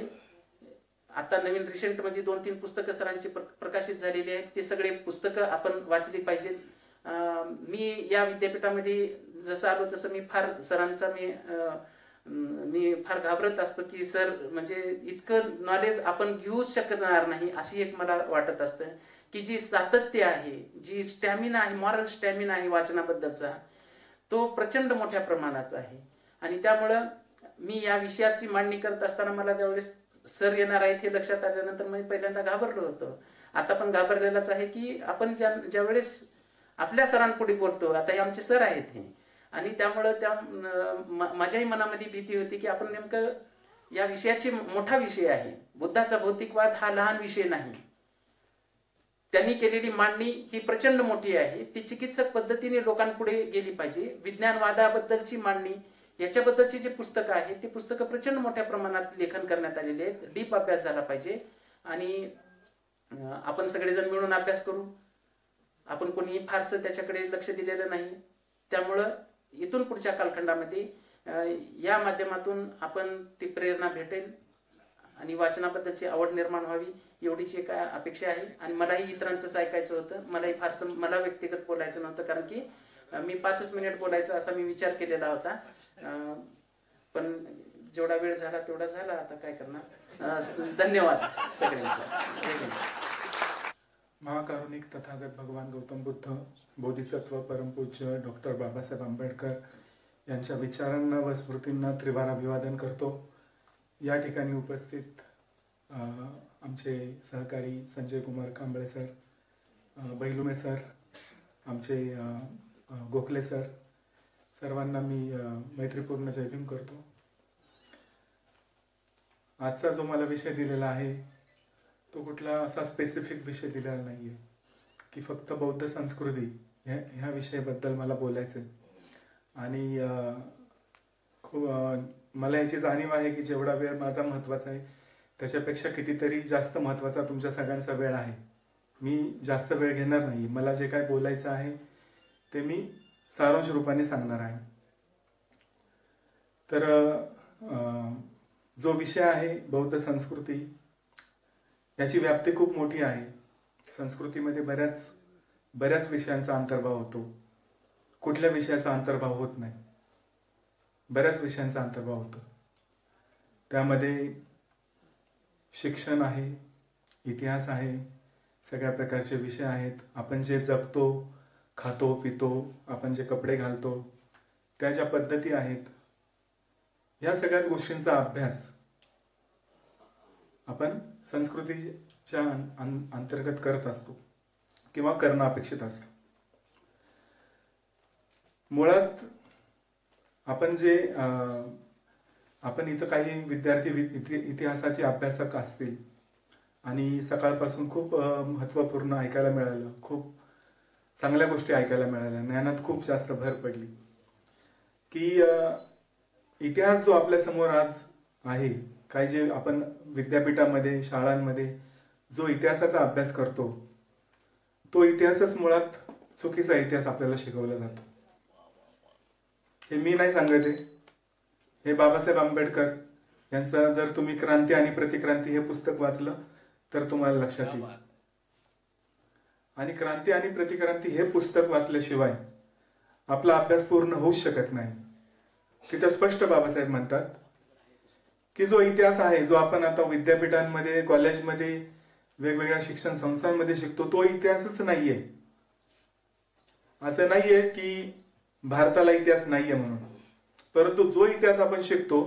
आता नवीन रिसेंट मध्ये 2-3 पुस्तकं सरांची प्रकाशित झालेली आहेत. ते सगळे पुस्तकं आपण वाचली पाहिजेत. मी या विद्यापीठामध्ये जसं आलो तसं मी फार सरांचा मी फार घाबरत असतो की सर म्हणजे इतकं नॉलेज आपण घेऊच शकणार नाही, अशी एक मला वाटत असतं की जी सातत्य आहे, जी स्टॅमिना आहे, मॉरल स्टॅमिना आहे वाचनाबद्दलचा, तो प्रचंड मोठ्या प्रमाणाचा आहे. आणि त्यामुळं मी या विषयाची मांडणी करत असताना मला ज्यावेळेस सर येणार आहेत हे लक्षात आल्यानंतर मी पहिल्यांदा घाबरलो होतो. आता पण घाबरलेलाच आहे की आपण ज्यावेळेस आपल्या सरांपुढे बोलतो, आता हे आमचे सर आहेत हे, आणि त्यामुळं माझ्याही मनामध्ये भीती होती की आपण नेमकं या विषयाची मोठा विषय आहे. बुद्धाचा भौतिकवाद हा लहान विषय नाही. त्यांनी केलेली मांडणी ही प्रचंड मोठी आहे. ती चिकित्सक पद्धतीने लोकांपुढे गेली पाहिजे. विज्ञानवादाबद्दलची मांडणी, याच्याबद्दलची जी पुस्तकं आहेत ती पुस्तकं प्रचंड मोठ्या प्रमाणात लेखन करण्यात आलेली आहेत. डीप अभ्यास झाला पाहिजे आणि आपण सगळेजण मिळून अभ्यास करू. आपण कोणीही फारसं त्याच्याकडे लक्ष दिलेलं नाही. त्यामुळं इथून पुढच्या कालखंडामध्ये या माध्यमातून आपण ती प्रेरणा भेटेल आणि वाचनाबद्दलची आवड निर्माण व्हावी, एवढीच एक अपेक्षा आहे. आणि मलाही इतरांचंच ऐकायचं होतं. मला व्यक्तिगत बोलायचं नव्हतं, कारण की मी 5 मिनिट बोलायचा असा मी विचार केलेला होता. पण जेवढा वेळ झाला तेवढा झाला. आता काय करणार. धन्यवाद सगळ्यांचा. महाकारुणिक तथागत भगवान गौतम बुद्ध, बोधिसत्व परमपूज्य डॉक्टर बाबासाहेब आंबेडकर यांच्या विचारांना व स्मृतींना त्रिवार अभिवादन करतो. या ठिकाणी उपस्थित आमचे सहकारी संजय कुमार कांबळे सर, बैलुमे सर, आमचे गोखले सर, सर्वांना मी मैत्रीपूर्ण जय भीम करतो. आजचा जो मला विषय दिलेला आहे तो कुठला असा स्पेसिफिक विषय दिलेला नाहीये की फक्त बौद्ध संस्कृती ह्या विषयाबद्दल मला बोलायचंय. आणि खूप मला याची जाणीव आहे की जेवढा वेळ माझा महत्वाचा आहे त्याच्यापेक्षा कितीतरी जास्त महत्वाचा तुमच्या सगळ्यांचा वेळ आहे. मी जास्त वेळ घेणार नाही. मला जे काय बोलायचं आहे ते मी सारांश रूपाने सांगणार आहे. तर जो विषय आहे बौद्ध संस्कृती, याची व्याप्ती खूप मोठी आहे. संस्कृतीमध्ये बऱ्याच विषयांचा अंतर्भाव होतो. कुठल्या विषयाचा अंतर्भाव होत नाही, बऱ्याच विषयांचा अंतर्भाव होतो. त्यामध्ये शिक्षण आहे, इतिहास आहे, सगळ्या प्रकारचे विषय आहेत. आपण जे जगतो, खातो पितो, आपण जे कपडे घालतो, त्या ज्या पद्धती आहेत, या सगळ्याच गोष्टींचा अभ्यास आपण संस्कृतीच्या अंतर्गत करत असतो किंवा करणं अपेक्षित असतं. मुळात आपण इथं काही विद्यार्थी इतिहासाचे अभ्यासक असतील आणि सकाळपासून खूप महत्त्वपूर्ण ऐकायला मिळालं, खूप चांगल्या गोष्टी ऐकायला मिळाल्या, ज्ञानात खूप जास्त भर पडली की इतिहास जो आपल्या समोर आज आहे, काही जे आपण विद्यापीठामध्ये शाळांमध्ये जो इतिहासाचा अभ्यास करतो तो इतिहासच मुळात चुकीचा इतिहास आपल्याला शिकवला जातो. हे मी नाही सांगत आहे, हे बाबासाहेब आंबेडकर यांचं जर तुम्ही क्रांती आणि प्रतिक्रांती हे पुस्तक वाचलं तर तुम्हाला लक्षात येईल. आणि क्रांती आणि प्रतिक्रांती हे पुस्तक वाचल्याशिवाय आपला अभ्यास पूर्ण होऊच शकत नाही. तिथं स्पष्ट बाबासाहेब म्हणतात की जो इतिहास आहे, जो आपण आता विद्यापीठांमध्ये, कॉलेजमध्ये, वेगवेगळ्या शिक्षण संस्थांमध्ये शिकतो, तो इतिहासच नाहीये. असं नाहीये की भारताला इतिहास नाहीये म्हणून, परंतु जो इतिहास आपण शिकतो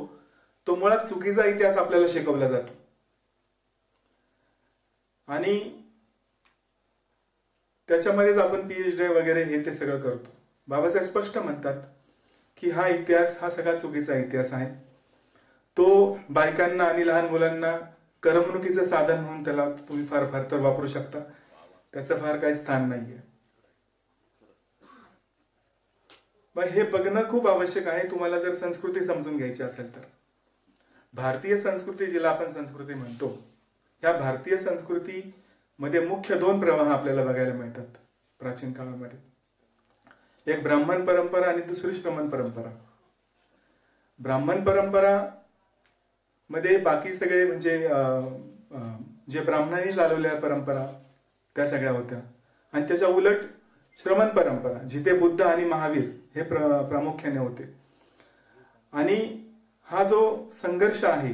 तो मुळात चुकीचा इतिहास आपल्याला शिकवला जातो. आणि त्याच्यामध्येच आपण PhD वगैरे हे ते सगळं करतो. बाबासाहेब स्पष्ट म्हणतात की हा इतिहास हा सगळा चुकीचा इतिहास आहे. तो बायकांना आणि लहान मुलांना करमणुकीचं साधन म्हणून त्याला तुम्ही फार तर वापरू शकता, त्याचं फार काही स्थान नाहीये. मग हे बघणं खूप आवश्यक आहे तुम्हाला जर संस्कृती समजून घ्यायची असेल तर. भारतीय संस्कृती, जिला आपण संस्कृती म्हणतो, या भारतीय संस्कृती मध्ये मुख्य 2 प्रवाह आपल्याला बघायला मिळतात प्राचीन काळामध्ये. एक ब्राह्मण परंपरा आणि दुसरी श्रमण परंपरा. ब्राह्मण परंपरा मध्ये बाकी सगळे म्हणजे जे ब्राह्मणांनी चालवलेल्या परंपरा त्या सगळ्या होत्या. आणि त्याच्या उलट श्रमण परंपरा, जिथे बुद्ध आणि महावीर हे प्रामुख्याने होते. आणि हा जो संघर्ष आहे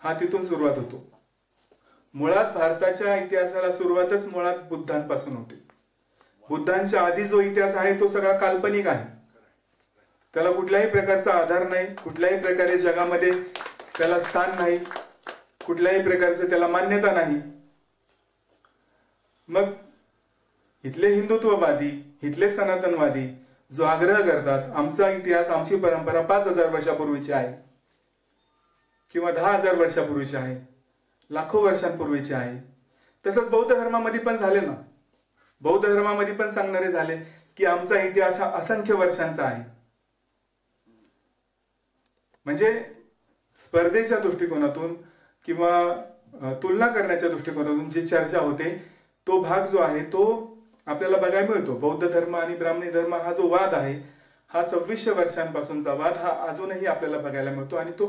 हा तिथून सुरुवात होतो. मुळात भारताच्या इतिहासाला सुरुवातच मुळात बुद्धांपासून होते. बुद्धांच्या आधी जो इतिहास आहे तो सगळा काल्पनिक आहे. त्याला कुठल्याही प्रकारचा आधार नाही, कुठल्याही प्रकारे जगामध्ये त्याला स्थान नाही, कुठल्याही प्रकारचं त्याला मान्यता नाही. मग इथले हिंदुत्ववादी, इथले सनातनवादी जो आग्रह करतात आमचा इतिहास, आमची परंपरा 5000 वर्षापूर्वीची आहे किंवा 10,000 वर्षापूर्वीची आहे, लाखो वर्षांपूर्वीची आहे. तसंच बौद्ध धर्मामध्ये पण झाले ना. बौद्ध धर्मामध्ये पण सांगणारे झाले की आमचा इतिहास हा असंख्य वर्षांचा आहे. म्हणजे स्पर्धेच्या दृष्टिकोनातून किंवा तुलना करण्याच्या दृष्टिकोनातून जी चर्चा होते तो भाग जो आहे तो आपल्याला बघायला मिळतो. बौद्ध धर्म आणि ब्राह्मणी धर्म हा जो वाद आहे, हा 2600 वर्षांपासूनचा वाद हा अजूनही आपल्याला बघायला मिळतो आणि तो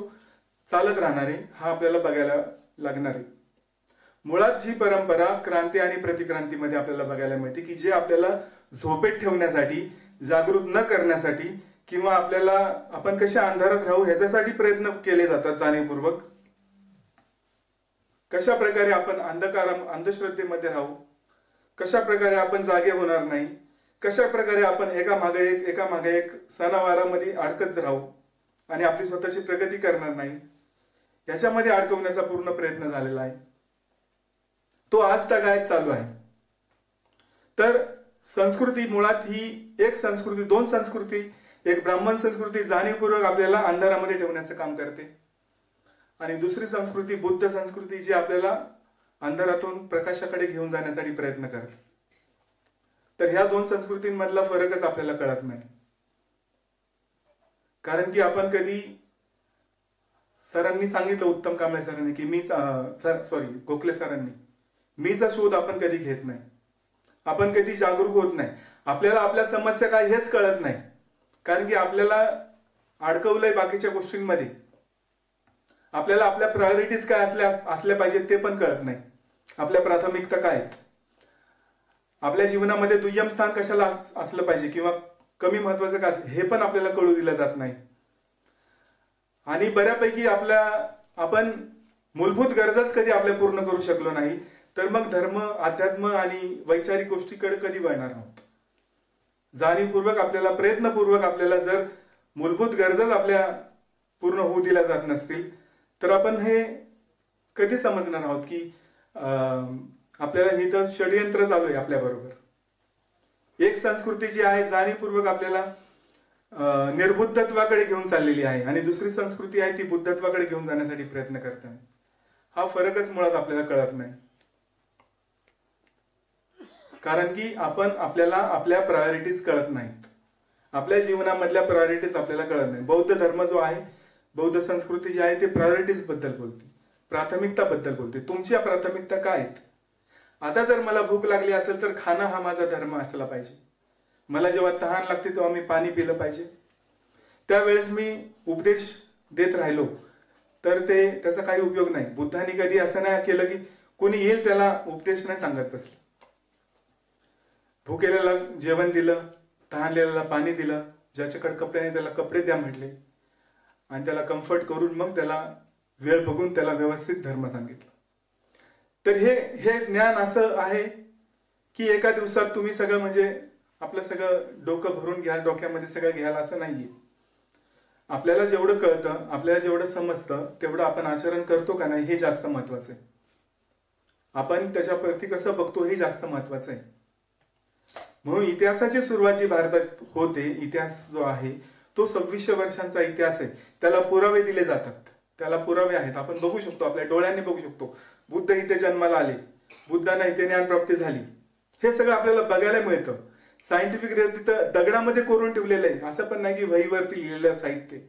चालत राहणार आहे, हा आपल्याला बघायला लागणार आहे. मुळात जी परंपरा क्रांती आणि प्रतिक्रांतीमध्ये आपल्याला बघायला मिळते की जे आपल्याला झोपेत ठेवण्यासाठी, जागृत न करण्यासाठी किंवा आपल्याला आपण कशा अंधारात राहू ह्याच्यासाठी प्रयत्न केले जातात जाणीवपूर्वक. कशा प्रकारे आपण अंधश्रद्धेमध्ये राहू, कशा प्रकारे आपण जागे होणार नाही, कशा प्रकारे आपण एकामागे एक सणावारामध्ये अडकत राहू आणि आपली स्वतःची प्रगती करणार नाही, याच्यामध्ये अडकवण्याचा पूर्ण प्रयत्न झालेला आहे. तो आज तागायत चालू आहे. तर संस्कृती मुळात ही एक संस्कृती, दोन संस्कृती, एक ब्राह्मण संस्कृती जाणीवपूर्वक आपल्याला अंधारामध्ये ठेवण्याचं काम करते आणि दुसरी संस्कृती बुद्ध संस्कृती जी आपल्याला अंधारातून प्रकाशाकडे घेऊन जाण्यासाठी प्रयत्न करते. तर ह्या दोन संस्कृतींमधला फरकच आपल्याला कळत नाही. कारण की आपण कधी सरांनी सांगितलं, उत्तम कांबळे सरांनी की गोखले सरांनी, मीचा शोध आपण कधी घेत नाही, आपण कधी जागरूक होत नाही. आपल्याला आपल्या समस्या काय हेच कळत नाही, कारण की आपल्याला अडकवलंय बाकीच्या गोष्टींमध्ये. आपल्याला आपल्या प्रायोरिटीज काय असल्या पाहिजेत ते पण कळत नाही. आपल्या प्राथमिकता काय आहेत, आपल्या जीवनामध्ये दुय्यम स्थान कशाला असलं पाहिजे किंवा कमी महत्वाचं काय हे पण आपल्याला कळू दिलं जात नाही. आणि बऱ्यापैकी आपण मूलभूत गरजाच कधी आपल्या पूर्ण करू शकलो नाही, तर मग धर्म, अध्यात्म आणि वैचारिक गोष्टीकडे कधी वळणार आहोत. जाणीवपूर्वक आपल्याला, प्रयत्नपूर्वक आपल्याला जर मूलभूत गरजाच आपल्या पूर्ण होऊ दिल्या जात नसतील तर आपण हे कधी समजणार आहोत की आपल्याला इथं षडयंत्र चालू आहे आपल्या बरोबर. एक संस्कृती जी आहे जाणीवपूर्वक आपल्याला निर्बुद्धत्वाकडे घेऊन चाललेली आहे आणि दुसरी संस्कृती आहे ती बुद्धत्वाकडे घेऊन जाण्यासाठी प्रयत्न करते. हा फरकच मुळात आपल्याला कळत नाही, कारण की आपल्याला आपल्या प्रायोरिटीज कळत नाहीत. आपल्या जीवनामधल्या प्रायोरिटीज आपल्याला कळत नाही. बौद्ध धर्म जो आहे, बौद्ध संस्कृती जी आहे ते प्रायोरिटीज बद्दल बोलते, प्राथमिकता बद्दल बोलते. तुमच्या प्राथमिकता काय आहेत? आता जर मला भूक लागली असेल तर खाणं हा माझा धर्म असला पाहिजे. मला जेव्हा तहान लागते तेव्हा मी पाणी पिलं पाहिजे. त्यावेळेस मी उपदेश देत राहिलो तर त्याचा काही उपयोग नाही. बुद्धांनी कधी असं नाही केलं की कोणी येईल त्याला उपदेश नाही सांगत बसले. भुकेल्याला जेवण दिलं, तहानलेल्याला पाणी दिलं, ज्याच्याकडे कपडे नाही त्याला कपडे द्या म्हटले आणि त्याला कम्फर्ट करून मग त्याला वेळ बघून त्याला व्यवस्थित धर्म सांगितलं. तर हे ज्ञान असं आहे की एका दिवसात तुम्ही सगळं म्हणजे आपलं सगळं डोकं भरून घ्या, डोक्यामध्ये सगळं घ्यायला असं नाहीये. आपल्याला जेवढं कळतं, आपल्याला जेवढं समजतं तेवढं आपण आचरण करतो का नाही हे जास्त महत्वाचं आहे. आपण त्याच्याप्रती कसं बघतो हे जास्त महत्वाचं आहे. म्हणून इतिहासाची सुरुवात जी भारतात होते, इतिहास जो आहे तो 2600 वर्षांचा इतिहास आहे. त्याला पुरावे दिले जातात, त्याला पुरावे आहेत. आपण बघू शकतो, आपल्या डोळ्यांनी बघू शकतो. बुद्ध इथे जन्माला आले, बुद्धांना इथे ज्ञानप्राप्ती झाली, हे सगळं आपल्याला बघायला मिळतं. सायंटिफिक तिथं दगडामध्ये कोरून ठेवलेलं आहे, असं पण नाही की वहीवरती लिहिलेलं साहित्य.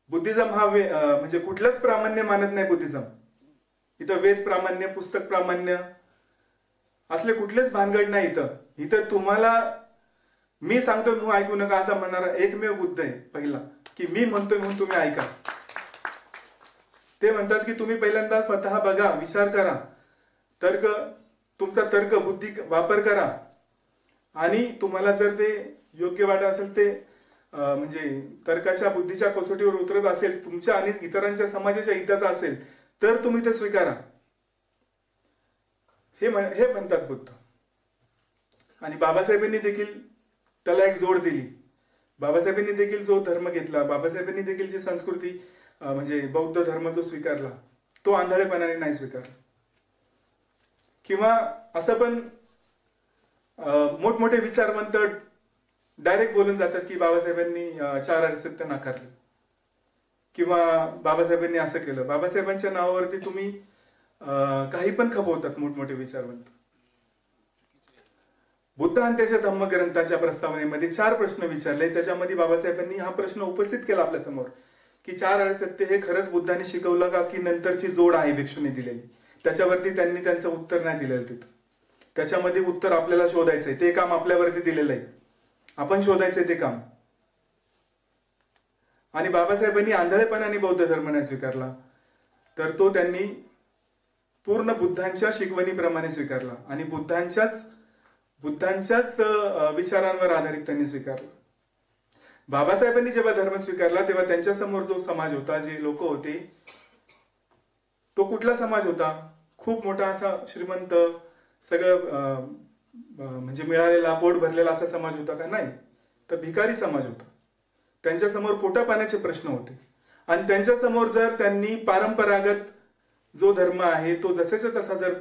बुद्धिझम हा म्हणजे कुठलंच प्रामाण्य मानत नाही. बुद्धिझम इथं वेद प्रामाण्य, पुस्तक प्रामाण्य असले कुठलेच भानगड नाही. इथं तुम्हाला मी सांगतोय म्हणून ऐकू नका असं म्हणणारा एकमेव बुद्ध आहे पहिला, की मी म्हणतोय म्हणून तुम्ही ऐका. ते म्हणतात की तुम्ही पहिल्यांदा स्वतः बघा, विचार करा, तुमचा तर्क बुद्धी वापर करा आणि तुम्हाला जर ते योग्य वाटत असेल, ते म्हणजे तर्काच्या बुद्धीच्या कसोटीवर उतरत असेल, तुमच्या आणि इतरांच्या समाजाच्या हिताचा असेल तर तुम्ही ते स्वीकारा, हे म्हणतात बुद्ध. आणि बाबासाहेबांनी देखील त्याला एक जोड दिली. बाबासाहेबांनी देखील जो धर्म घेतला, बाबासाहेबांनी देखील जी संस्कृती म्हणजे बौद्ध धर्म जो स्वीकारला, तो आंधळेपणाने नाही स्वीकारला. किंवा असं पण मोठमोठे विचारवंत डायरेक्ट बोलून जातात की बाबासाहेबांनी 4 आर्य सत्य नाकारले किंवा बाबासाहेबांनी असं केलं. बाबासाहेबांच्या नावावरती तुम्ही काही पण खपवतात मोठमोठे विचारवंत. बुद्ध आणि त्याच्या धम्मग्रंथाच्या प्रस्तावनेमध्ये 4 प्रश्न विचारले. त्याच्यामध्ये बाबासाहेबांनी हा प्रश्न उपस्थित केला आपल्या समोर की 4 आर्य सत्य हे खरंच बुद्धांनी शिकवलं का, की नंतरची जोड आहे भिक्षूने दिलेली. त्याच्यावरती त्यांनी त्यांचं उत्तर नाही दिलेलं तिथं. त्याच्यामध्ये उत्तर आपल्याला शोधायचंय, ते काम आपल्यावरती दिलेलं आहे, आपण शोधायचंय ते काम. आणि बाबासाहेबांनी आंधळेपणाने बौद्ध धर्म नाही स्वीकारला, तर तो त्यांनी पूर्ण बुद्धांच्या शिकवणीप्रमाणे स्वीकारला आणि बुद्धांच्याच विचारांवर आधारित त्यांनी स्वीकारला. बाबासाहेबांनी जेव्हा धर्म स्वीकारला तेव्हा त्यांच्या समोर जो समाज होता, जे लोक होते, तो कुठला समाज होता? खूप मोठा असा श्रीमंत, सगळं म्हणजे मिळालेला, पोट भरलेला असा समाज होता का? नाही, तर भिकारी समाज होता. त्यांच्या समोर पोटापाण्याचे प्रश्न होते. आणि त्यांच्या समोर जर त्यांनी परंपरागत जो धर्म आहे तो जसाच्या तसा जर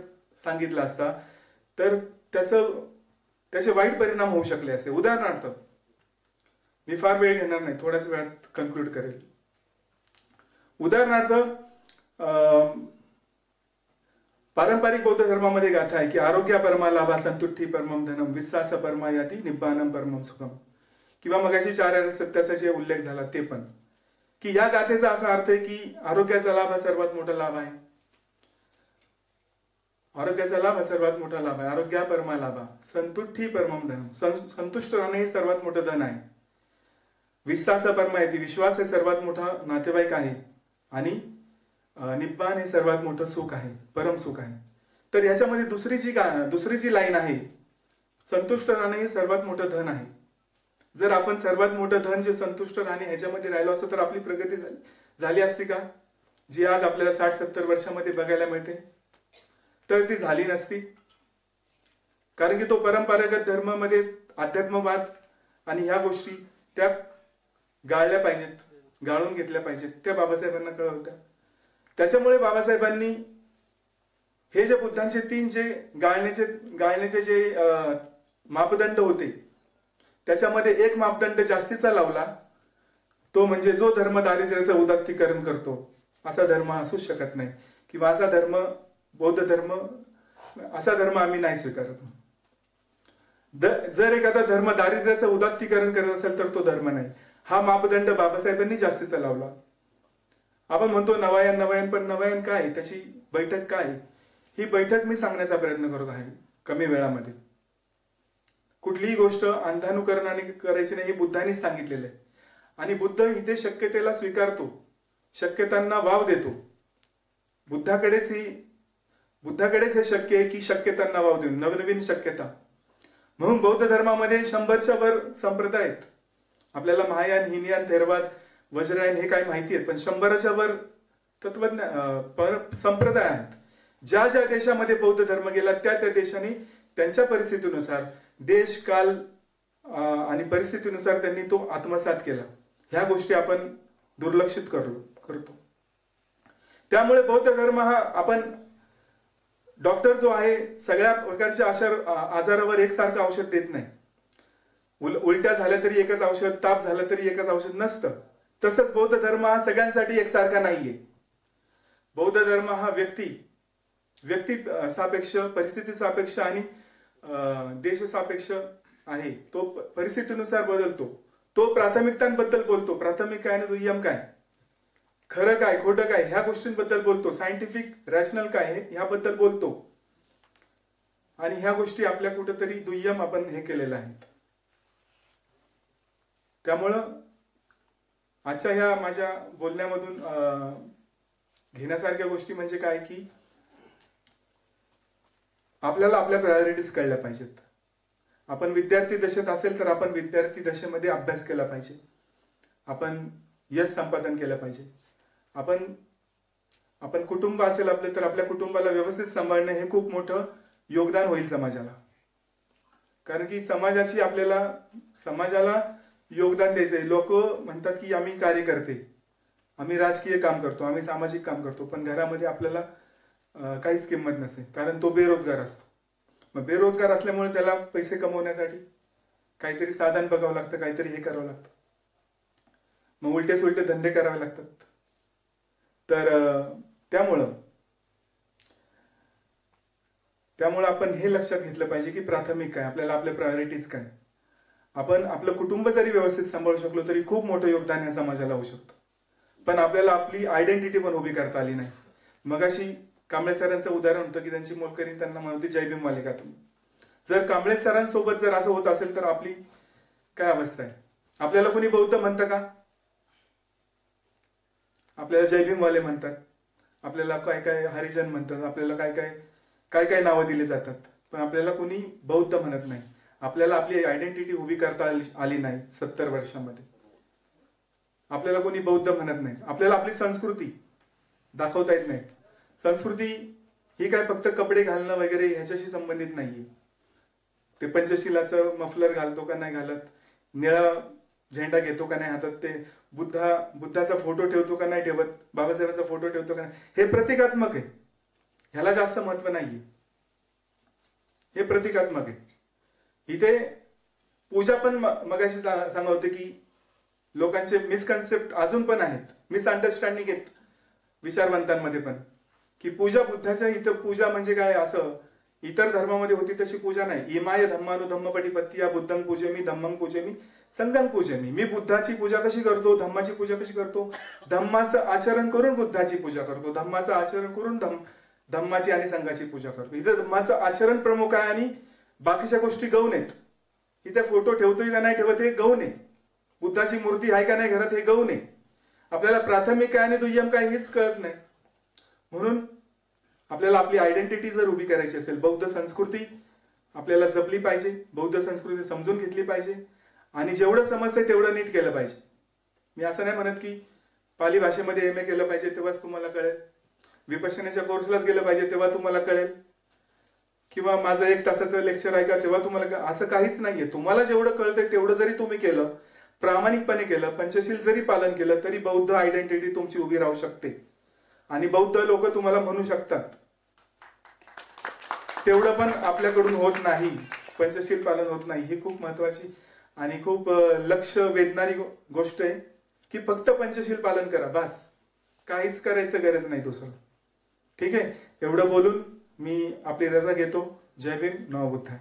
सांगितला असता तर त्याचे वाईट परिणाम होऊ शकले असते. उदाहरणार्थ, मी फार वेळ घेणार नाही, थोड्याच वेळात कन्क्लूड करेल. उदाहरणार्थ, पारंपरिक बौद्ध धर्मामध्ये गाथा आहे की आरोग्य परमा लाभा संतुष्टी परमम धनम विश्वास परमा याती निब्बानम परमम सुखम. किंवा मगाशी 4 आर्य सत्याचा जे उल्लेख झाला ते पण, की या गाथेचा असा अर्थ आहे की आरोग्याचा लाभ हा सर्वात मोठा लाभ आहे. आरोग्याचा लाभ हा सर्वात मोठा लाभ आहे. आरोग्या परमा लाभा संतुष्टी परमम धनम. संतुष्ट राहणे हे सर्वात मोठं धन आहे. विश्वास परमा येते. विश्वास हे सर्वात मोठा नातेवाईक आहे. आणि निब्बान हे सर्वात मोठं सुख आहे, परम सुख आहे. तर याच्यामध्ये दुसरी जी लाईन आहे, संतुष्ट राहणे हे सर्वात मोठं धन आहे. जर आपण सर्वात मोठं धन जे संतुष्ट राहणे ह्याच्यामध्ये राहिलो असतो तर आपली प्रगती झाली असती का? जी आज आपल्याला 60-70 वर्षामध्ये बघायला मिळते, तर ती झाली नसती. कारण की तो परंपरागत धर्मामध्ये अध्यात्मवाद आणि ह्या गोष्टी त्या गाळल्या पाहिजेत, गाळून घेतल्या पाहिजेत. त्या बाबासाहेबांना कळत होत्या. त्याच्यामुळे बाबासाहेबांनी हे जे बुद्धांचे 3 जे गाळण्याचे जे मापदंड होते, त्याच्यामध्ये एक मापदंड जास्तीचा लावला, तो म्हणजे जो धर्म दारिद्र्याचं उदात्तीकरण करतो असा धर्म असूच शकत नाही. किंवा असा धर्म, बौद्ध धर्म, असा धर्म आम्ही नाही स्वीकारत. जर एखादा धर्म दारिद्र्याचं उदात्तीकरण करत असेल तर तो धर्म नाही. हा मापदंड बाबासाहेबांनी जास्तीचा लावला. आपण म्हणतो नवायन, पण नवायन काय, त्याची बैठक काय, ही बैठक मी सांगण्याचा प्रयत्न करत आहे कमी वेळामध्ये. कुठलीही गोष्ट अंधानुकरणाने करायची नाही हे बुद्धांनीच सांगितलेलं आहे. आणि बुद्ध इथे शक्यतेला स्वीकारतो, शक्यतांना वाव देतो. बुद्धाकडेच हे शक्य आहे की शक्यतांना वाव देऊन नवनवीन शक्यता. म्हणून बौद्ध धर्मामध्ये 100च्या वर संप्रदाय आहेत. आपल्याला महायान, हिनयान, थेरवाद, वज्रायन हे काय माहिती आहे, पण 100च्या वर संप्रदाय आहेत. ज्या ज्या देशामध्ये बौद्ध धर्म गेला त्या देशाने त्यांच्या परिस्थितीनुसार, देश, काल आणि परिस्थितीनुसार त्यांनी तो आत्मसात केला. ह्या गोष्टी आपण दुर्लक्षित करतो. त्यामुळे बौद्ध धर्म हा, आपण डॉक्टर जो आहे सगळ्या प्रकारच्या आजारावर एकसारखं औषध देत नाही. उलट्या झाल्या तरी एकच औषध, ताप झाला तरी एकच औषध नसतं. तसंच बौद्ध धर्म हा सगळ्यांसाठी एकसारखा नाहीये. बौद्ध धर्म हा व्यक्ती सापेक्ष, परिस्थिती सापेक्ष आणि देश सापेक्ष आहे. तो परिस्थितीनुसार बदलतो. तो प्राथमिकतांबद्दल बोलतो. प्राथमिक काय आणि दुय्यम काय, खरं काय, खोटं काय, ह्या गोष्टींबद्दल बोलतो. सायंटिफिक, रॅशनल काय ह्याबद्दल बोलतो. आणि ह्या गोष्टी आपल्या कुठेतरी दुय्यम आपण हे केलेल्या आहेत. त्यामुळं आजच्या ह्या माझ्या बोलण्यामधून घेण्यासारख्या गोष्टी म्हणजे काय की आपल्याला आपल्या प्रायोरिटीज कळल्या पाहिजेत. आपण विद्यार्थी दशेत असेल तर आपण विद्यार्थी दशेमध्ये अभ्यास केला पाहिजे. आपण यश संपादन केलं पाहिजे. आपण कुटुंब असेल आपले तर आपल्या कुटुंबाला व्यवस्थित सांभाळणं हे खूप मोठं योगदान होईल समाजाला. कारण की समाजाला योगदान द्यायचंय. लोक म्हणतात की आम्ही कार्यकर्ते, आम्ही राजकीय काम करतो, आम्ही सामाजिक काम करतो, पण घरामध्ये आपल्याला काहीच किंमत नसते, कारण तो बेरोजगार असतो. मग बेरोजगार असल्यामुळे त्याला पैसे कमवण्यासाठी काहीतरी साधन बघावं लागतं, काहीतरी हे करावं लागतं, मग उलटे सुलटे धंदे करावे लागतात. तर त्यामुळे आपण हे लक्षात घेतलं पाहिजे की प्राथमिक काय, आपल्याला आपल्या प्रायोरिटीज काय. आपण आपलं कुटुंब जरी व्यवस्थित सांभाळू शकलो तरी खूप मोठं योगदान या समाजाला होऊ शकतं, पण आपल्याला आपली आयडेंटिटी पण उभी करता आली नाही. मगाशी कांबळे सरांचं उदाहरण होतं की त्यांची मोलकरीण त्यांना म्हणते जय भीम वाले का तुम्ही. जर कांबळे सरांसोबत जर असं होत असेल तर आपली काय अवस्था आहे. आपल्याला कोणी बौद्ध म्हणतं का? आपल्याला जय भीम वाले म्हणतात, आपल्याला काय काय हरिजन म्हणतात, आपल्याला काय काय नावं दिली जातात, पण आपल्याला कोणी बौद्ध म्हणत नाही. आपल्याला आपली आयडेंटिटी उभी करता आली नाही 70 वर्षांमध्ये. आपल्याला कोणी बौद्ध म्हणत नाही. आपल्याला आपली संस्कृती दाखवता येत नाही. संस्कृती ही काय फक्त कपडे घालणं वगैरे ह्याच्याशी संबंधित नाहीये. ते पंचशिलाचं मफलर घालतो का नाही घालत, निळा झेंडा घेतो का नाही हातात, ते बुद्धाचा फोटो ठेवतो का नाही ठेवत, बाबासाहेबांचा फोटो ठेवतो का नाही, हे प्रतिकात्मक आहे. ह्याला जास्त महत्व नाहीये, हे प्रतिकात्मक आहे. इथे पूजा पण मगाशी सांगत होते की लोकांचे मिसकन्सेप्ट अजून पण आहेत, मिसअंडरस्टँडिंग आहेत विचारवंतांमध्ये पण, की पूजा बुद्धाच्या इथं पूजा म्हणजे काय, असं इतर धर्मामध्ये होती तशी पूजा नाही. इमाय धम्मानु धम्मपटिपत्ती या बुद्धं पूजेमी धम्मं पूजेमी संघं पूजेमी. मी बुद्धाची पूजा कशी करतो, धम्माची पूजा कशी करतो, धम्माचं आचरण करून बुद्धाची पूजा करतो, धम्माचं आचरण करून धम्माची आणि संघाची पूजा करतो. इथं धम्माचं आचरण प्रमुख आहे आणि बाकीच्या गोष्टी गौण आहेत. इथे फोटो ठेवतोय का नाही ठेवत हे गौण आहे. बुद्धाची मूर्ती आहे का नाही घरात हे गौण आहे. आपल्याला प्राथमिक काय आणि दुय्यम काय हेच कळत नाही. म्हणून आपल्याला आपली आयडेंटिटी जर उभी करायची असेल, बौद्ध संस्कृती आपल्याला जपली पाहिजे, बौद्ध संस्कृती समजून घेतली पाहिजे आणि जेवढं समजतंय तेवढं नीट केलं पाहिजे. मी असं नाही म्हणत की पाली भाषेमध्ये MA केलं पाहिजे तेव्हाच तुम्हाला कळेल, विपश्यनाच्या कोर्सलाच गेलं पाहिजे तेव्हा तुम्हाला कळेल, किंवा माझं 1 तासाचं लेक्चर ऐका तेव्हा तुम्हाला, असं काहीच नाहीये. तुम्हाला जेवढं कळतंय तेवढं जरी तुम्ही केलं, प्रामाणिकपणे केलं, पंचशील जरी पालन केलं तरी बौद्ध आयडेंटिटी तुमची उभी राहू शकते आणि बौद्ध लोक तुम्हाला म्हणू शकतात. तेवढं पण आपल्याकडून होत नाही, पंचशील पालन होत नाही. ही खूप महत्वाची आणि खूप लक्ष वेधणारी गोष्ट आहे की फक्त पंचशील पालन करा, बस, काहीच करायचं गरज नाही दुसरं. ठीक आहे, एवढं बोलून मी आपली रजा घेतो. जय भीम, नमो बुद्धाय.